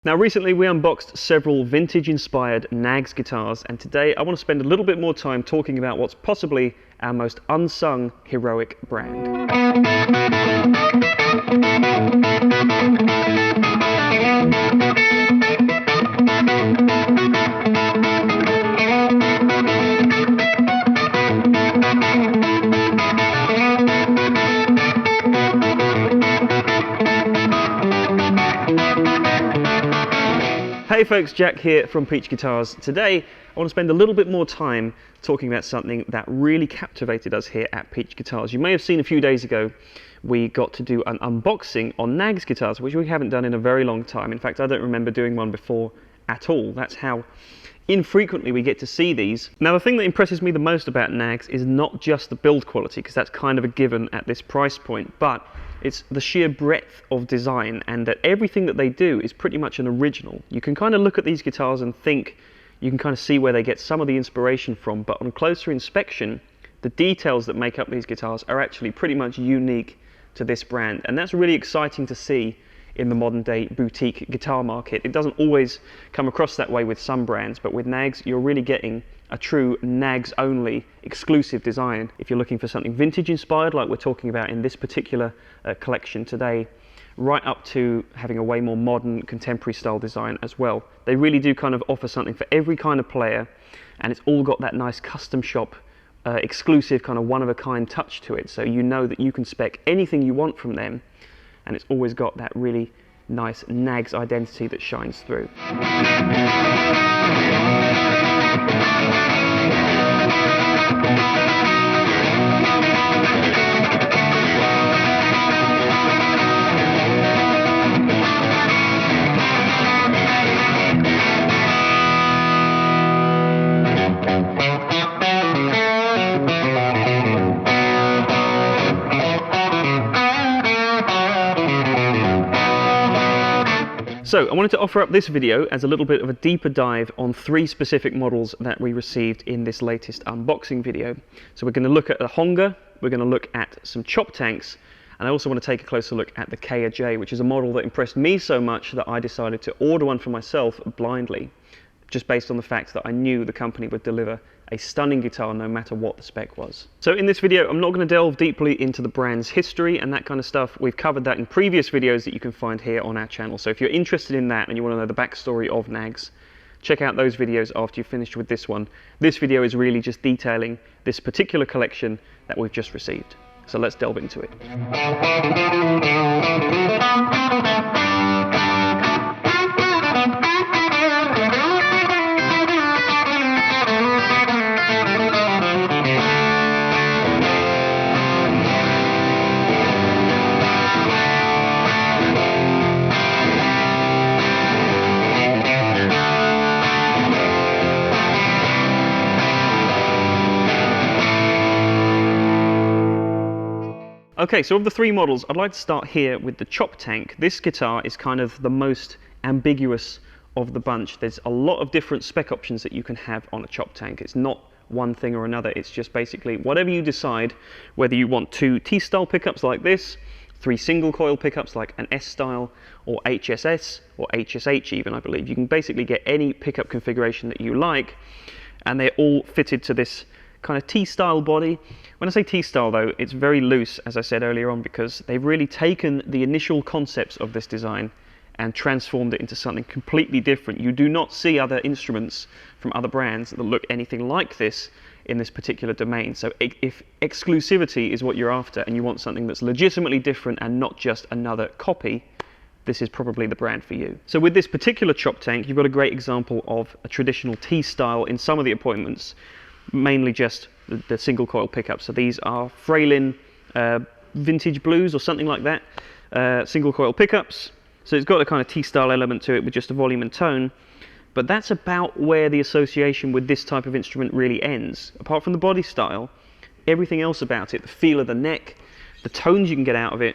Now recently we unboxed several vintage-inspired Knaggs guitars, and today I want to spend a little bit more time talking about what's possibly our most unsung heroic brand. Hey folks, Jack here from Peach Guitars. Today I want to spend a little bit more time talking about something that really captivated us here at Peach Guitars. You may have seen a few days ago we got to do an unboxing on Knaggs guitars, which we haven't done in a very long time. In fact, I don't remember doing one before at all. That's how infrequently we get to see these. Now the thing that impresses me the most about Knaggs is not just the build quality, because that's kind of a given at this price point, but it's the sheer breadth of design, and that everything that they do is pretty much an original. You can kind of look at these guitars and think, you can kind of see where they get some of the inspiration from, but on closer inspection, the details that make up these guitars are actually pretty much unique to this brand, and that's really exciting to see in the modern day boutique guitar market. It doesn't always come across that way with some brands, but with Knaggs you're really getting a true Knaggs only exclusive design. If you're looking for something vintage inspired like we're talking about in this particular collection today, right up to having a way more modern contemporary style design as well. They really do kind of offer something for every kind of player, and it's all got that nice custom shop exclusive kind of one of a kind touch to it, so you know that you can spec anything you want from them, and it's always got that really nice Knaggs identity that shines through. So I wanted to offer up this video as a little bit of a deeper dive on three specific models that we received in this latest unboxing video. So we're going to look at the Honga, we're going to look at some chop tanks, and I also want to take a closer look at the K-J, which is a model that impressed me so much that I decided to order one for myself blindly, just based on the fact that I knew the company would deliver a stunning guitar no matter what the spec was. So in this video I'm not going to delve deeply into the brand's history and that kind of stuff. We've covered that in previous videos that you can find here on our channel. So if you're interested in that and you want to know the backstory of Knaggs, check out those videos after you've finished with this one. This video is really just detailing this particular collection that we've just received. So let's delve into it. Okay, so of the three models, I'd like to start here with the chop tank. This guitar is kind of the most ambiguous of the bunch. There's a lot of different spec options that you can have on a chop tank. It's not one thing or another, it's just basically whatever you decide, whether you want two T-style pickups like this, three single coil pickups like an S-style, or HSS, or HSH even, I believe. You can basically get any pickup configuration that you like, and they're all fitted to this kind of T-style body. When I say T-style though, it's very loose, as I said earlier on, because they've really taken the initial concepts of this design and transformed it into something completely different. You do not see other instruments from other brands that look anything like this in this particular domain. So if exclusivity is what you're after and you want something that's legitimately different and not just another copy, this is probably the brand for you. So with this particular chop tank, you've got a great example of a traditional T-style in some of the appointments, mainly just the single coil pickups. So these are Fralin vintage blues or something like that, single coil pickups. So it's got a kind of T-style element to it with just a volume and tone, but that's about where the association with this type of instrument really ends. Apart from the body style, everything else about it, the feel of the neck, the tones you can get out of it,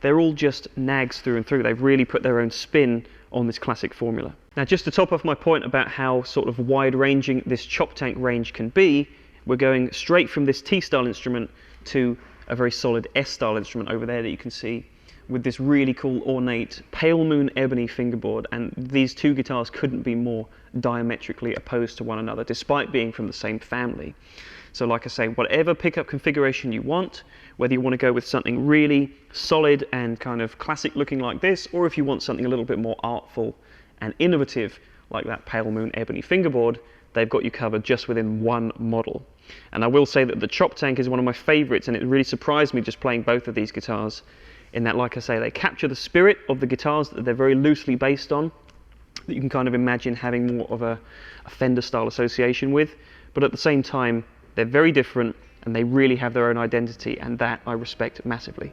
they're all just Knaggs through and through. They've really put their own spin on this classic formula. Now just to top off my point about how sort of wide-ranging this chop tank range can be, we're going straight from this T-style instrument to a very solid S-style instrument over there that you can see with this really cool ornate pale moon ebony fingerboard, and these two guitars couldn't be more diametrically opposed to one another despite being from the same family. So like I say, whatever pickup configuration you want, whether you want to go with something really solid and kind of classic looking like this, or if you want something a little bit more artful and innovative like that pale moon ebony fingerboard, they've got you covered just within one model. And I will say that the chop tank is one of my favorites, and it really surprised me just playing both of these guitars, in that, like I say, they capture the spirit of the guitars that they're very loosely based on, that you can kind of imagine having more of a Fender style association with, but at the same time they're very different and they really have their own identity, and that I respect massively.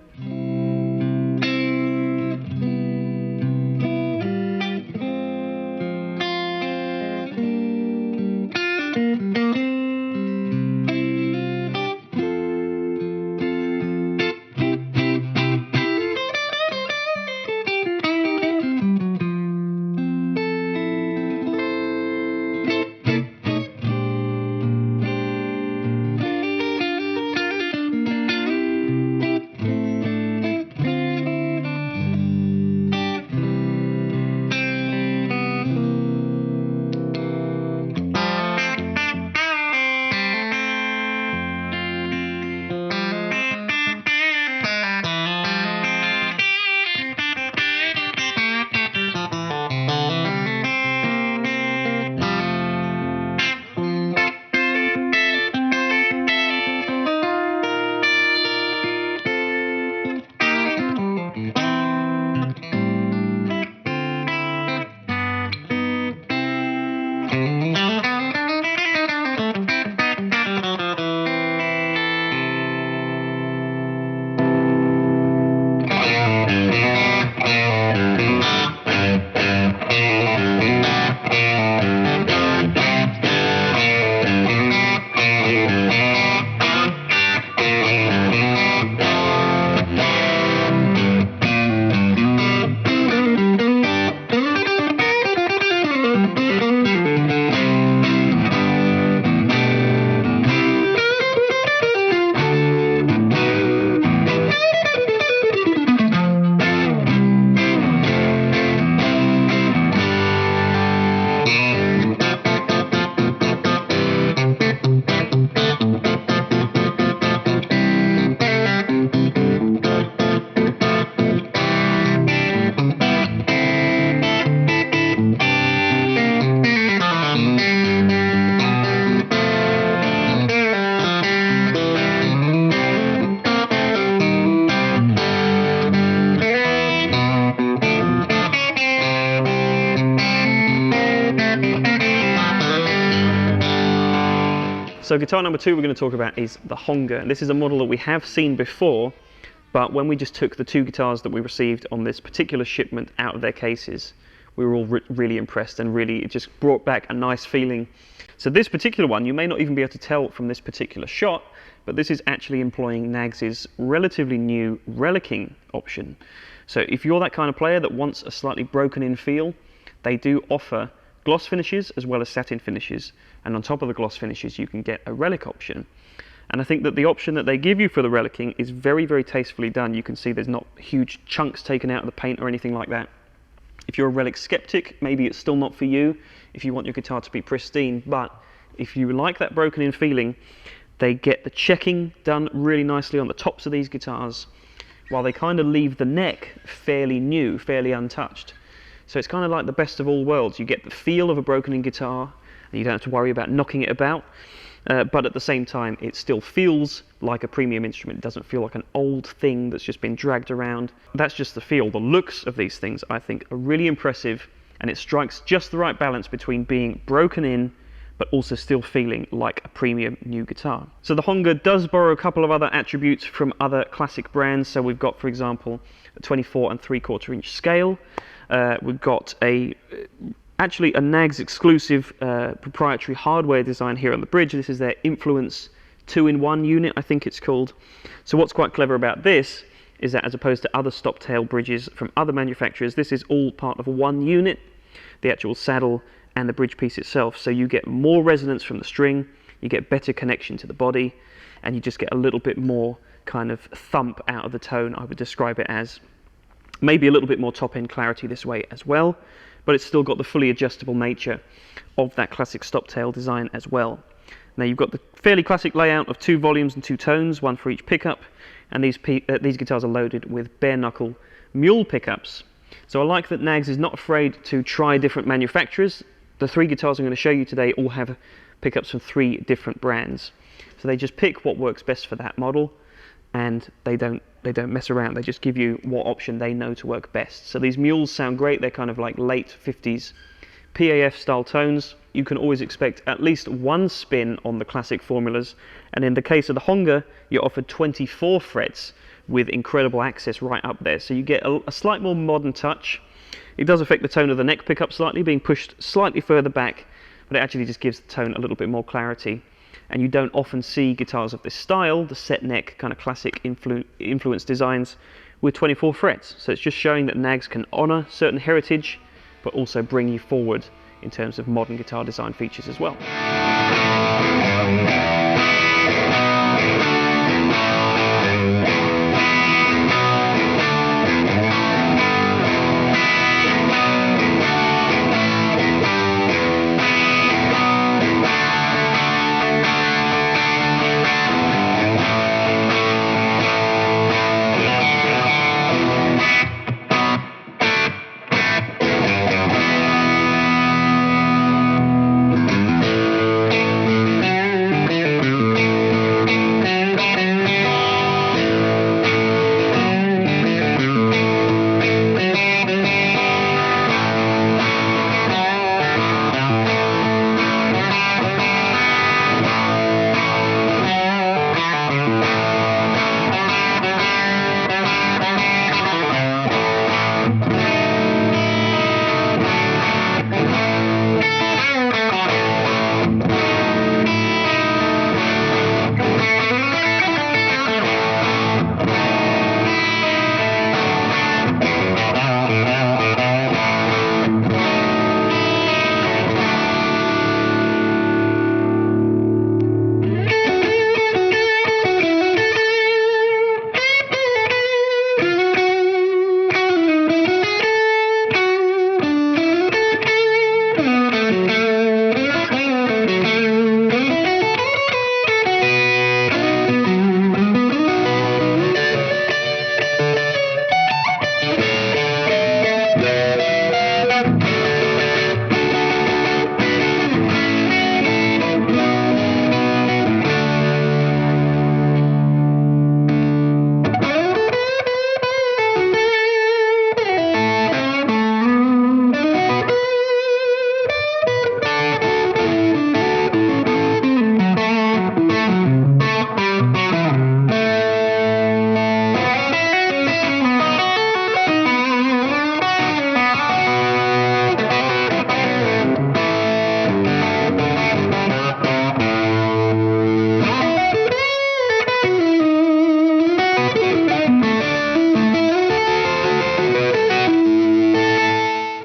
So guitar number two we're going to talk about is the Honga, and this is a model that we have seen before, but when we just took the two guitars that we received on this particular shipment out of their cases, we were all really impressed, and really it just brought back a nice feeling. So this particular one, you may not even be able to tell from this particular shot, but this is actually employing Knaggs' relatively new relicking option. So if you're that kind of player that wants a slightly broken in feel, they do offer gloss finishes as well as satin finishes, and on top of the gloss finishes you can get a relic option. And I think that the option that they give you for the relicking is very, very tastefully done. You can see there's not huge chunks taken out of the paint or anything like that. If you're a relic skeptic, maybe it's still not for you if you want your guitar to be pristine, but if you like that broken in feeling, they get the checking done really nicely on the tops of these guitars, while they kind of leave the neck fairly new, fairly untouched. So it's kind of like the best of all worlds. You get the feel of a broken in guitar, and you don't have to worry about knocking it about, but at the same time it still feels like a premium instrument. It doesn't feel like an old thing that's just been dragged around. That's just the feel. The looks of these things, I think, are really impressive, and it strikes just the right balance between being broken in but also still feeling like a premium new guitar. So the Honga does borrow a couple of other attributes from other classic brands. So we've got, for example, a 24 and 3/4 inch scale. We've got actually a Knaggs exclusive proprietary hardware design here on the bridge. This is their Influence 2-in-1 unit, I think it's called. So what's quite clever about this is that, as opposed to other stop tail bridges from other manufacturers, this is all part of one unit, the actual saddle and the bridge piece itself. So you get more resonance from the string, you get better connection to the body, and you just get a little bit more kind of thump out of the tone, I would describe it as. Maybe a little bit more top end clarity this way as well, but it's still got the fully adjustable nature of that classic stop tail design as well. Now you've got the fairly classic layout of 2 volumes and 2 tones, one for each pickup, and these guitars are loaded with bare knuckle mule pickups. So I like that Knaggs is not afraid to try different manufacturers. The 3 guitars I'm going to show you today all have pickups from 3 different brands. So they just pick what works best for that model, and they don't mess around. They just give you what option they know to work best. So these mules sound great. They're kind of like late 50s PAF style tones. You can always expect at least 1 spin on the classic formulas, and in the case of the Honga, you're offered 24 frets with incredible access right up there. So you get a slight more modern touch. It does affect the tone of the neck pickup slightly, being pushed slightly further back, but it actually just gives the tone a little bit more clarity. And you don't often see guitars of this style, the set neck kind of classic influence designs, with 24 frets. So it's just showing that Knaggs can honour certain heritage, but also bring you forward in terms of modern guitar design features as well.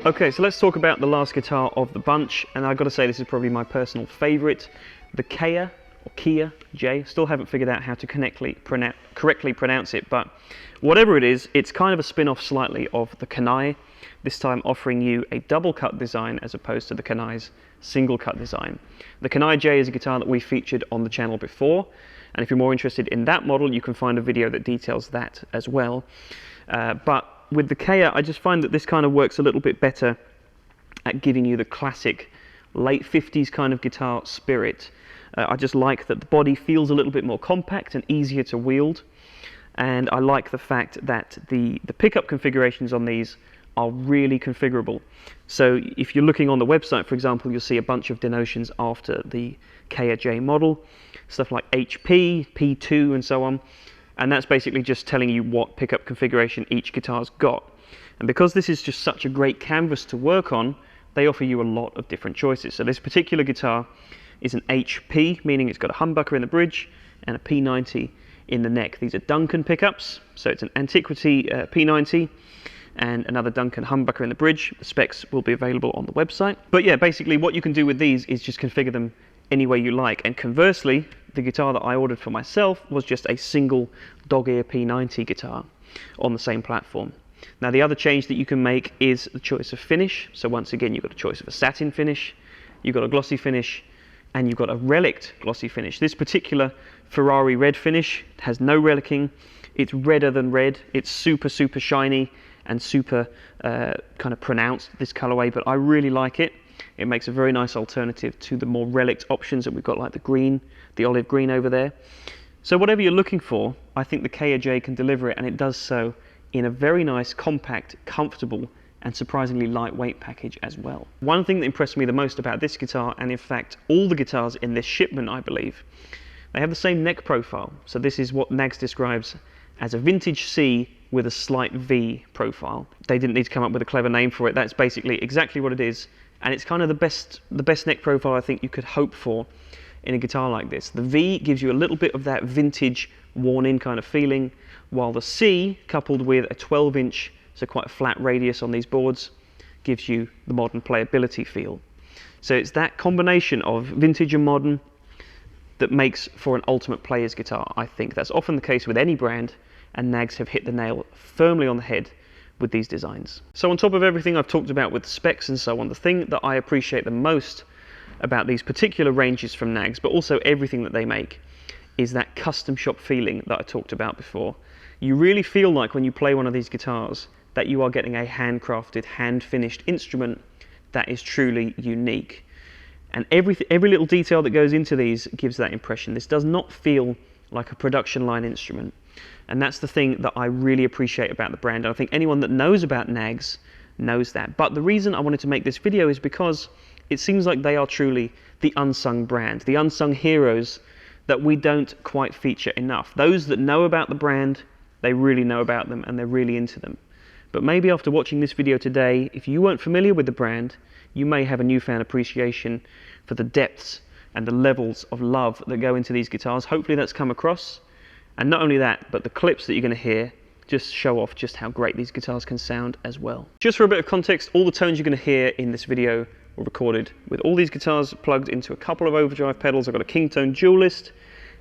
Okay, so let's talk about the last guitar of the bunch, and I've got to say this is probably my personal favourite, the Kia, or Kia J. Still haven't figured out how to correctly pronounce it, but whatever it is, it's kind of a spin-off slightly of the Knaggs, this time offering you a double cut design as opposed to the Knaggs' single cut design. The Knaggs J is a guitar that we featured on the channel before, and if you're more interested in that model, you can find a video that details that as well. But with the Kia, I just find that this kind of works a little bit better at giving you the classic late 50s kind of guitar spirit. I just like that the body feels a little bit more compact and easier to wield, and I like the fact that the pickup configurations on these are really configurable. So if you're looking on the website, for example, you'll see a bunch of denotions after the Kia J model, stuff like HP, P2 and so on. And that's basically just telling you what pickup configuration each guitar's got. And because this is just such a great canvas to work on, they offer you a lot of different choices. So this particular guitar is an HP, meaning it's got a humbucker in the bridge and a P90 in the neck. These are Duncan pickups, so it's an Antiquity P90 and another Duncan humbucker in the bridge. The specs will be available on the website. But yeah, basically what you can do with these is just configure them any way you like. And conversely, the guitar that I ordered for myself was just a single dog ear P90 guitar on the same platform. Now the other change that you can make is the choice of finish. So once again, you've got a choice of a satin finish, you've got a glossy finish, and you've got a relic glossy finish. This particular Ferrari red finish has no relicing. It's redder than red. It's super, super shiny and super kind of pronounced, this colorway, but I really like it. It makes a very nice alternative to the more relic options that we've got, like the green, the olive green over there. So whatever you're looking for, I think the KJ can deliver it, and it does so in a very nice, compact, comfortable, and surprisingly lightweight package as well. One thing that impressed me the most about this guitar, and in fact all the guitars in this shipment I believe, they have the same neck profile. So this is what Knaggs describes as a vintage C with a slight V profile. They didn't need to come up with a clever name for it. That's basically exactly what it is, and it's kind of the best neck profile I think you could hope for in a guitar like this. The V gives you a little bit of that vintage worn in kind of feeling, while the C, coupled with a 12-inch, so quite a flat radius on these boards, gives you the modern playability feel. So it's that combination of vintage and modern that makes for an ultimate player's guitar, I think. That's often the case with any brand, and Knaggs have hit the nail firmly on the head with these designs. So on top of everything I've talked about with the specs and so on, the thing that I appreciate the most about these particular ranges from Knaggs, but also everything that they make, is that custom shop feeling that I talked about before. You really feel like when you play one of these guitars that you are getting a handcrafted, hand-finished instrument that is truly unique. And every little detail that goes into these gives that impression. This does not feel like a production line instrument. And that's the thing that I really appreciate about the brand. And I think anyone that knows about Knaggs knows that. But the reason I wanted to make this video is because it seems like they are truly the unsung brand, the unsung heroes that we don't quite feature enough. Those that know about the brand, they really know about them and they're really into them. But maybe after watching this video today, if you weren't familiar with the brand, you may have a newfound appreciation for the depths and the levels of love that go into these guitars. Hopefully that's come across. And not only that, but the clips that you're going to hear just show off just how great these guitars can sound as well. Just for a bit of context, all the tones you're going to hear in this video were recorded with all these guitars plugged into a couple of overdrive pedals. I've got a Kingtone Dualist,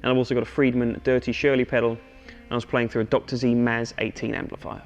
and I've also got a Friedman Dirty Shirley pedal, and I was playing through a Dr. Z Maz 18 amplifier.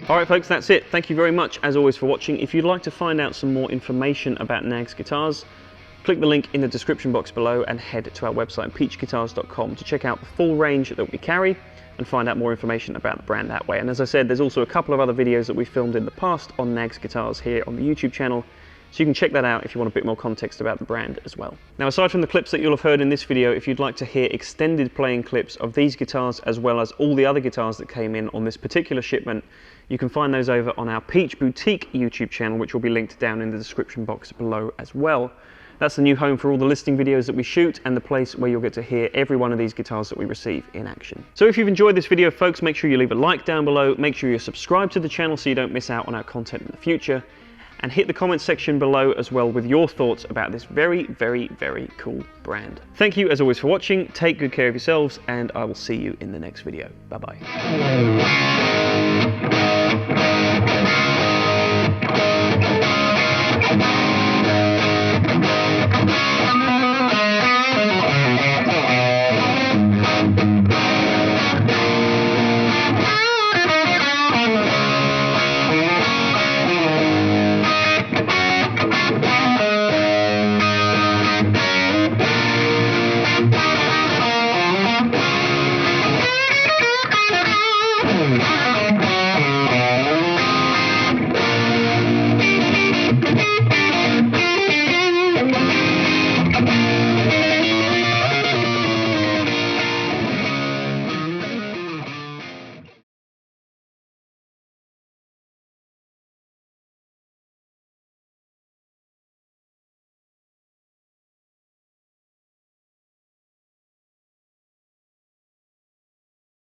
Alright folks, that's it. Thank you very much as always for watching. If you'd like to find out some more information about Knaggs Guitars, click the link in the description box below and head to our website peachguitars.com to check out the full range that we carry and find out more information about the brand that way. And as I said, there's also a couple of other videos that we filmed in the past on Knaggs Guitars here on the YouTube channel, so you can check that out if you want a bit more context about the brand as well. Now, aside from the clips that you'll have heard in this video, if you'd like to hear extended playing clips of these guitars as well as all the other guitars that came in on this particular shipment, you can find those over on our Peach Boutique YouTube channel, which will be linked down in the description box below as well. That's the new home for all the listing videos that we shoot and the place where you'll get to hear every one of these guitars that we receive in action. So if you've enjoyed this video, folks, make sure you leave a like down below, make sure you're subscribed to the channel so you don't miss out on our content in the future, and hit the comment section below as well with your thoughts about this very, very, very cool brand. Thank you as always for watching, take good care of yourselves, and I will see you in the next video. Bye-bye.